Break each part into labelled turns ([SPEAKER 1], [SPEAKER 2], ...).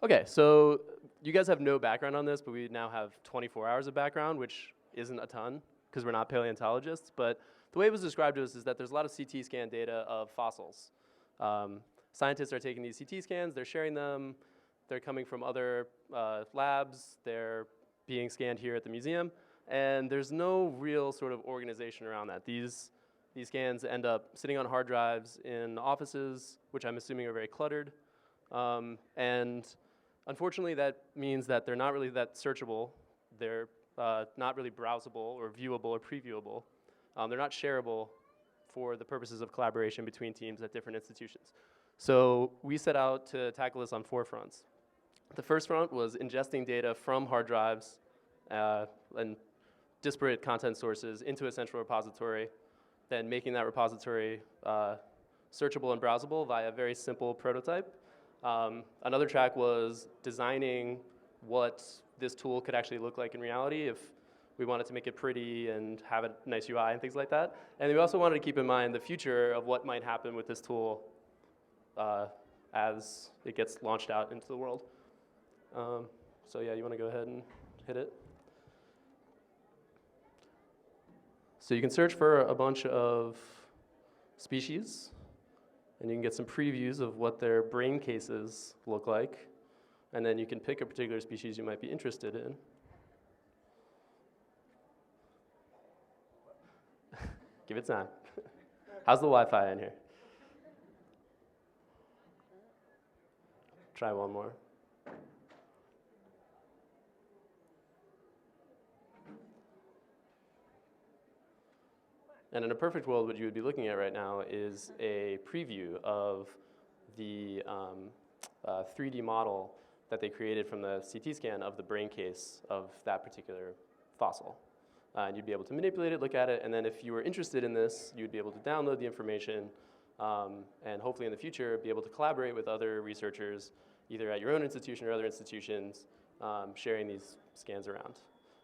[SPEAKER 1] Okay, so you guys have no background on this, but we now have 24 hours of background, which isn't a ton because we're not paleontologists. But the way it was described to us is that there's a lot of CT scan data of fossils. Scientists are taking these CT scans, they're sharing them, they're coming from other labs, they're being scanned here at the museum, and there's no real sort of organization around that. These scans end up sitting on hard drives in offices, which I'm assuming are very cluttered. And unfortunately, that means that they're not really that searchable. They're not really browsable or viewable or previewable. They're not shareable for the purposes of collaboration between teams at different institutions. So we set out to tackle this on 4 fronts. The first front was ingesting data from hard drives and disparate content sources into a central repository, then making that repository searchable and browsable via a very simple prototype. Another track was designing what this tool could actually look like in reality if we wanted to make it pretty and have a nice UI and things like that. And we also wanted to keep in mind the future of what might happen with this tool as it gets launched out into the world. So yeah, you want to go ahead and hit it? So you can search for a bunch of species, and you can get some previews of what their brain cases look like. And then you can pick a particular species you might be interested in. Give it time. How's the Wi-Fi in here? Try one more. And in a perfect world, what you would be looking at right now is a preview of the 3D model that they created from the CT scan of the brain case of that particular fossil. And you'd be able to manipulate it, look at it, and then if you were interested in this, you'd be able to download the information and hopefully in the future be able to collaborate with other researchers, either at your own institution or other institutions, sharing these scans around.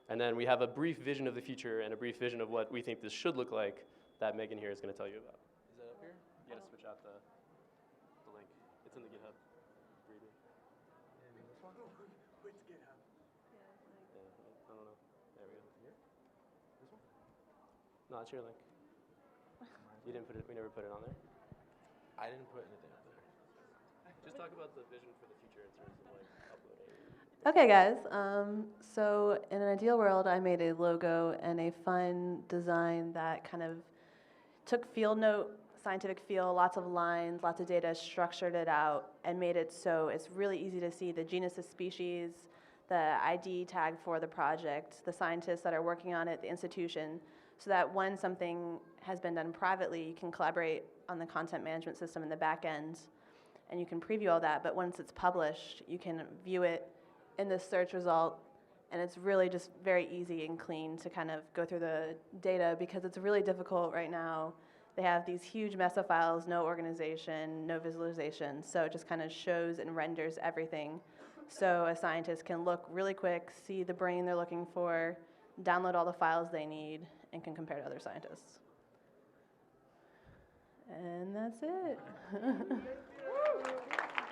[SPEAKER 1] And then we have a brief vision of the future and a brief vision of what we think this should look like that Megan here is going to tell you about. Is that up here? You got to switch out the link. It's in the GitHub. Read it.
[SPEAKER 2] This one? Which GitHub?
[SPEAKER 1] Yeah, I don't know. There we go. Here? This one? No, it's your link. You didn't put it. We never put it on there.
[SPEAKER 2] I didn't put anything up there.
[SPEAKER 1] Just talk about the vision for the future in terms of like uploading.
[SPEAKER 3] Okay, guys. So in an ideal world, I made a logo and a fun design that kind of took field note, scientific feel, lots of lines, lots of data, structured it out, and made it so it's really easy to see the genus of species, the ID tag for the project, the scientists that are working on it, the institution, so that when something has been done privately, you can collaborate on the content management system in the back end, and you can preview all that, but once it's published, you can view it in the search result, and it's really just very easy and clean to kind of go through the data because it's really difficult right now. They have these huge mess of files, no organization, no visualization, so it just kind of shows and renders everything. So a scientist can look really quick, see the brain they're looking for, download all the files they need, and can compare to other scientists. And that's it.